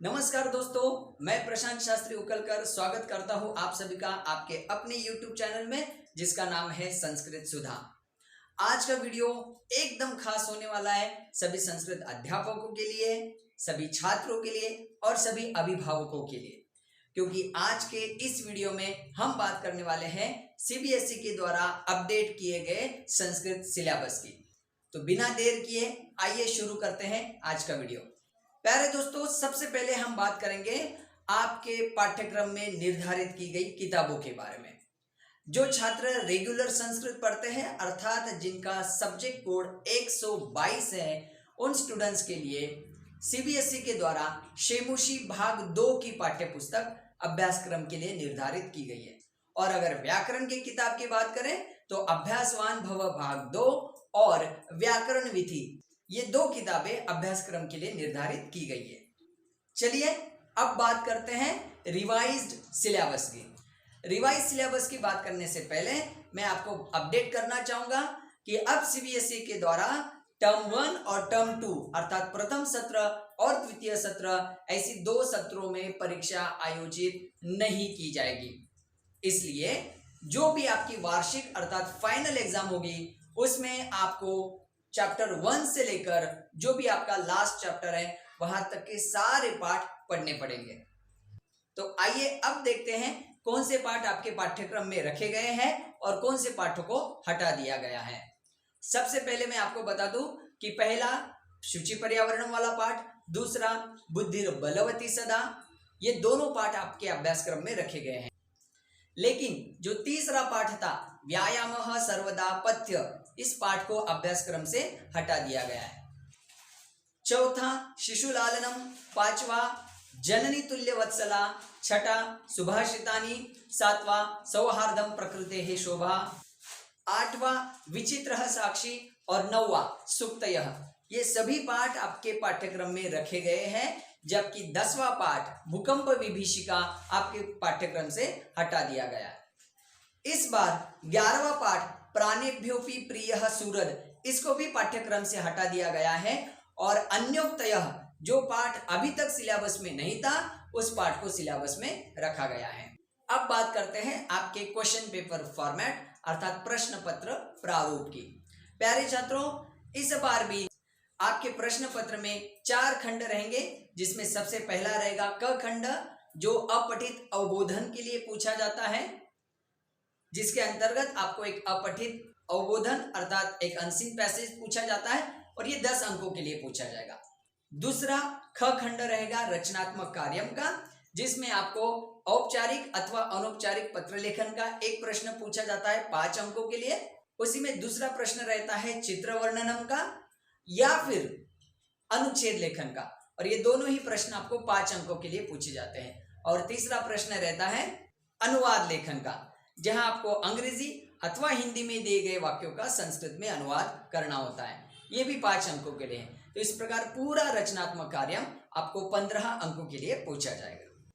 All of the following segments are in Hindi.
नमस्कार दोस्तों, मैं प्रशांत शास्त्री उकलकर स्वागत करता हूं आप सभी का आपके अपने YouTube चैनल में जिसका नाम है संस्कृत सुधा। आज का वीडियो एकदम खास होने वाला है सभी संस्कृत अध्यापकों के लिए, सभी छात्रों के लिए और सभी अभिभावकों के लिए, क्योंकि आज के इस वीडियो में हम बात करने वाले हैं CBSE के द्वारा अपडेट किए गए संस्कृत सिलेबस की। तो बिना देर किए आइए शुरू करते हैं आज का वीडियो। प्यारे दोस्तों, सबसे पहले हम बात करेंगे आपके पाठ्यक्रम में निर्धारित की गई किताबों के बारे में। जो छात्र रेगुलर संस्कृत पढ़ते हैं अर्थात जिनका सब्जेक्ट कोड 122 है, उन स्टूडेंट्स के लिए CBSE के द्वारा शेमुशी भाग 2 की पाठ्य पुस्तक अभ्यासक्रम के लिए निर्धारित की गई है। और अगर व्याकरण की किताब की बात करें तो अभ्यासवान भव भाग 2 और व्याकरण विधि, ये 2 किताबें अभ्यासक्रम के लिए निर्धारित की गई है। चलिए अब बात करते हैं रिवाइज्ड सिलेबस की। रिवाइज सिलेबस की बात करने से पहले मैं आपको अपडेट करना चाहूंगा कि अब CBSE के द्वारा टर्म 1 और टर्म 2 अर्थात प्रथम सत्र और द्वितीय सत्र, ऐसी 2 सत्रों में परीक्षा आयोजित नहीं की जाएगी। इसलिए जो भी आपकी वार्षिक अर्थात फाइनल एग्जाम होगी उसमें आपको चैप्टर 1 से लेकर जो भी आपका लास्ट चैप्टर है वहां तक के सारे पाठ पढ़ने पड़ेंगे। तो आइए अब देखते हैं कौन से पाठ आपके पाठ्यक्रम में रखे गए हैं और कौन से पाठों को हटा दिया गया है। सबसे पहले मैं आपको बता दूं कि पहला शुचि पर्यावरण वाला पाठ, दूसरा बुद्धिर बलवती सदा, ये दोनों पाठ आपके अभ्यासक्रम में रखे गए हैं। लेकिन जो तीसरा पाठ था व्यायामः सर्वदा पथ्य, इस पाठ को अभ्यासक्रम से हटा दिया गया है। चौथा शिशुलालनम, पांचवा जननी तुल्य वत्सला, छठा सुभाषितानि, सातवा सौहार्दम प्रकृतेः शोभा, आठवां विचित्रः साक्षी और नौवा सुक्तयः, ये सभी पाठ आपके पाठ्यक्रम में रखे गए हैं। जबकि 10वां पाठ भूकंप विभीषिका आपके पाठ्यक्रम से हटा दिया गया है। इस बार 11वां पाठ प्राणेभ्योपि प्रियः सूरद, इसको भी पाठ्यक्रम से हटा दिया गया है। और अन्योक्तयः, जो पाठ अभी तक सिलेबस में नहीं था, उस पाठ को सिलेबस में रखा गया है। अब बात करते हैं आपके क्वेश्चन पेपर फॉर्मेट अर्थात प्रश्न पत्र प्रारूप की। प्यारे छात्रों, इस बार भी आपके प्रश्न पत्र में 4 खंड रहेंगे, जिसमें सबसे पहला रहेगा क खंड, जो अपठित अवबोधन के लिए पूछा जाता है, जिसके अंतर्गत आपको एक अपठित अवबोधन अर्थात एक अनसीन पैसेज पूछा जाता है और ये 10 अंकों के लिए पूछा जाएगा। दूसरा ख खंड रहेगा रचनात्मक कार्यम का, जिसमें आपको औपचारिक अथवा अनौपचारिक पत्र लेखन का एक प्रश्न पूछा जाता है 5 अंकों के लिए। उसी में दूसरा प्रश्न रहता है चित्र वर्णनम का या फिर अनुच्छेद लेखन का, और ये दोनों ही प्रश्न आपको 5 अंकों के लिए पूछे जाते हैं। और तीसरा प्रश्न रहता है अनुवाद लेखन का, जहां आपको अंग्रेजी अथवा हिंदी में दिए गए वाक्यों का संस्कृत में अनुवाद करना होता है, ये भी 5 अंकों के लिए है। तो इस प्रकार पूरा रचनात्मक कार्य आपको 15 अंकों के लिए पूछा जाएगा।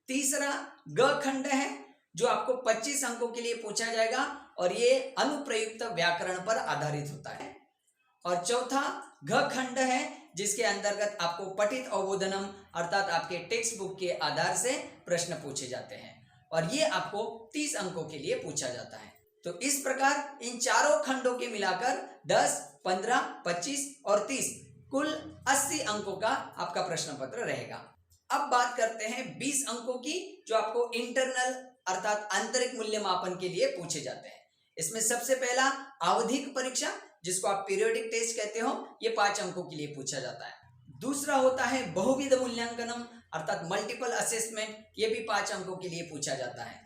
तीसरा ग खंड है, जो आपको 25 अंकों के लिए पूछा जाएगा और ये अनुप्रयुक्त व्याकरण पर आधारित होता है। और चौथा घ खंड है, जिसके अंतर्गत आपको पठित अवबोधनम अर्थात आपके टेक्स्ट बुक के आधार से प्रश्न पूछे जाते हैं और ये आपको 30 अंकों के लिए पूछा जाता है। तो इस प्रकार इन चारों खंडों के मिलाकर 10, 15, 25 और 30 कुल 80 अंकों का आपका प्रश्न पत्र रहेगा। अब बात करते हैं 20 अंकों की, जो आपको इंटरनल अर्थात आंतरिक मूल्यमापन के लिए पूछे जाते हैं। इसमें सबसे पहला आवधिक परीक्षा, जिसको आप पीरियोडिक टेस्ट कहते हो, ये 5 अंकों के लिए पूछा जाता है। दूसरा होता है बहुविध मूल्यांकनम अर्थात मल्टीपल असेसमेंट, ये भी 5 अंकों के लिए पूछा जाता है।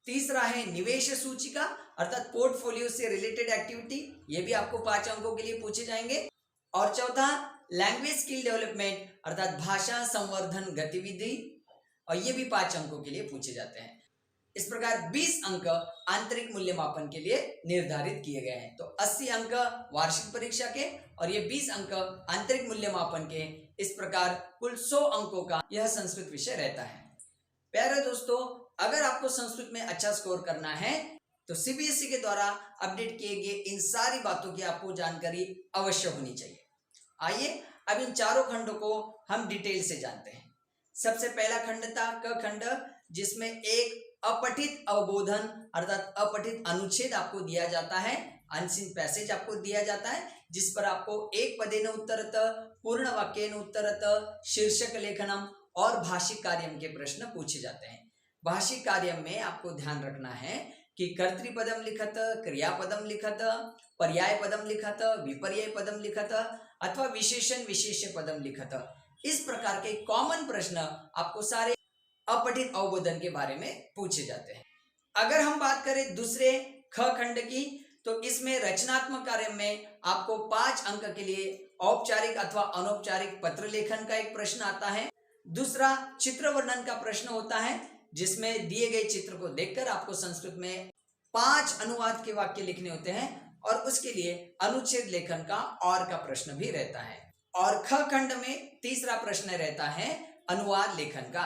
तीसरा है निवेश सूचिका अर्थात पोर्टफोलियो से रिलेटेड एक्टिविटी, ये भी आपको 5 अंकों के लिए पूछे जाएंगे। और चौथा लैंग्वेज स्किल डेवलपमेंट अर्थात भाषा संवर्धन गतिविधि, और ये भी 5 अंकों के लिए पूछे जाते हैं। इस प्रकार 20 अंक आंतरिक मूल्यमापन के लिए निर्धारित किए गए हैं। तो 80 अंक वार्षिक परीक्षा के और ये 20 अंक आंतरिक मूल्यमापन के, इस प्रकार कुल 100 अंकों का यह संस्कृत विषय रहता है। प्यारे दोस्तों, अगर आपको संस्कृत में अच्छा स्कोर करना है तो CBSE के द्वारा अपडेट किए गए इन सारी बातों की आपको जानकारी अवश्य होनी चाहिए। आइए अब इन चारों खंडों को हम डिटेल से जानते हैं। सबसे पहला खंड था क खंड, जिसमें एक अपठित अवबोधन अर्थात अपठित अनुच्छेद आपको दिया जाता है, अनसीन पैसेज आपको दिया जाता है, जिस पर आपको एक पदेन उत्तरत, पूर्ण वाक्येन उत्तरत, शीर्षक लेखनम और भाषिक कार्यम के प्रश्न पूछे जाते हैं। भाषिक कार्यम में आपको ध्यान रखना है कि कर्तृपदम लिखत, क्रियापदम लिखत, पर्याय पदम लिखत, विपर्यय पदम लिखत अथवा विशेषण विशेष्य पदम लिखत, इस प्रकार के कॉमन प्रश्न आपको सारे अपठित अवबोधन के बारे में पूछे जाते हैं। अगर हम बात करें दूसरे ख खंड की, तो इसमें रचनात्मक कार्य में आपको 5 अंक के लिए औपचारिक अथवा अनौपचारिक पत्र लेखन का एक प्रश्न आता है। दूसरा चित्र वर्णन का प्रश्न होता है, जिसमें दिए गए चित्र को देखकर आपको संस्कृत में 5 अनुवाद के वाक्य लिखने होते हैं और उसके लिए अनुच्छेद लेखन का और का प्रश्न भी रहता है। और ख खंड में तीसरा प्रश्न रहता है अनुवाद लेखन का,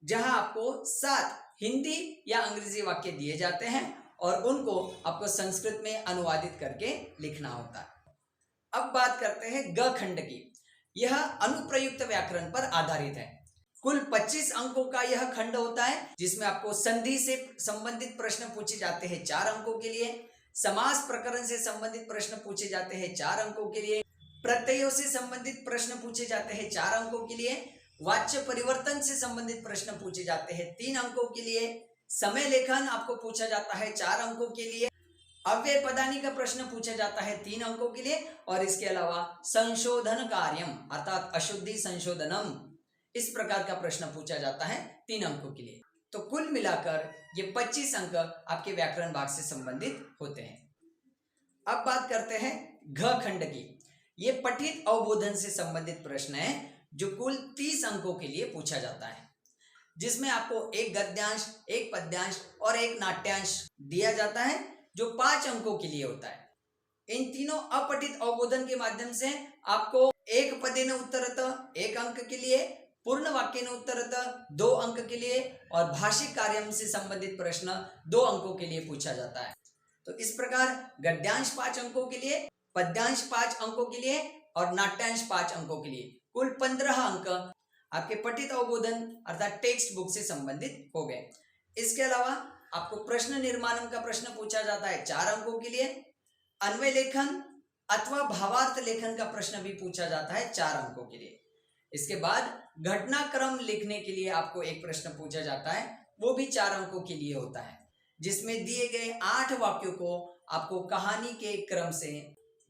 जहां आपको 7 हिंदी या अंग्रेजी वाक्य दिए जाते हैं और उनको आपको संस्कृत में अनुवादित करके लिखना होता है। अब बात करते हैं ग खंड की। यह अनुप्रयुक्त व्याकरण पर आधारित है। कुल 25 अंकों का यह खंड होता है, जिसमें आपको संधि से संबंधित प्रश्न पूछे जाते हैं 4 अंकों के लिए, समास प्रकरण से संबंधित प्रश्न पूछे जाते हैं 4 अंकों के लिए, प्रत्ययों से संबंधित प्रश्न पूछे जाते हैं 4 अंकों के लिए, वाच्य परिवर्तन से संबंधित प्रश्न पूछे जाते हैं 3 अंकों के लिए, समय लेखन आपको पूछा जाता है 4 अंकों के लिए, अव्यय पदानी का प्रश्न पूछा जाता है 3 अंकों के लिए, और इसके अलावा संशोधन कार्यम अर्थात अशुद्धि संशोधनम, इस प्रकार का प्रश्न पूछा जाता है 3 अंकों के लिए। तो कुल मिलाकर ये 25 अंक आपके व्याकरण भाग से संबंधित होते हैं। अब बात करते हैं घ खंड की। ये पठित अवबोधन से संबंधित प्रश्न है जो कुल 30 अंकों के लिए पूछा जाता है, जिसमें आपको एक गद्यांश, एक पद्यांश और एक नाट्यांश दिया जाता है जो 5 अंकों के लिए होता है। इन तीनों अपठित अवबोधन के माध्यम से आपको एक पदेन उत्तरत 1 अंक के लिए, पूर्ण वाक्येन उत्तरत 2 अंक के लिए और भाषिक कार्यम से संबंधित प्रश्न 2 अंकों के लिए पूछा जाता है। तो इस प्रकार गद्यांश 5 अंकों के लिए, पद्यांश 5 अंकों के लिए और नाट्यांश 5 अंकों के लिए कुल 15 अंक आपके पठित अवबोधन अर्थात टेक्स्ट बुक से संबंधित हो गए। इसके अलावा आपको प्रश्न निर्माणम का प्रश्न पूछा जाता है 4 अंकों के लिए, अन्वय लेखन अथवा भावार्थ लेखन का प्रश्न भी पूछा जाता है 4 अंकों के लिए। इसके बाद घटनाक्रम लिखने के लिए आपको एक प्रश्न पूछा जाता है, वो भी 4 अंकों के लिए होता है, जिसमें दिए गए 8 वाक्यों को आपको कहानी के क्रम से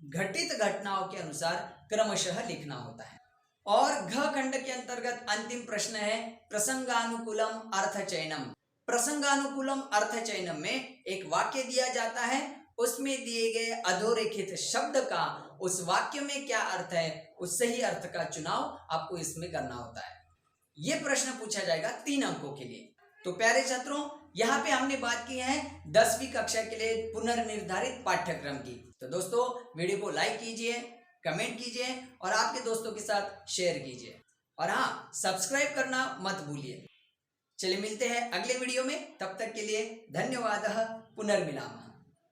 घटित घटनाओं के अनुसार क्रमशः लिखना होता है। और घ खंड के अंतर्गत अंतिम प्रश्न है प्रसंगानुकूलम अर्थ चयनम। प्रसंगानुकूलम अर्थ चयनम में एक वाक्य दिया जाता है, उसमें दिए गए अधोरेखित शब्द का उस वाक्य में क्या अर्थ है, उस सही अर्थ का चुनाव आपको इसमें करना होता है। ये प्रश्न पूछा जाएगा 3 अंकों के लिए। तो प्यारे छात्रों, यहाँ पे हमने बात की है 10वीं कक्षा के लिए पुनर्निर्धारित पाठ्यक्रम की। तो दोस्तों, वीडियो को लाइक कीजिए, कमेंट कीजिए और आपके दोस्तों के साथ शेयर कीजिए, और हाँ, सब्सक्राइब करना मत भूलिए। चलिए मिलते हैं अगले वीडियो में, तब तक के लिए धन्यवाद। पुनर्मिलामः।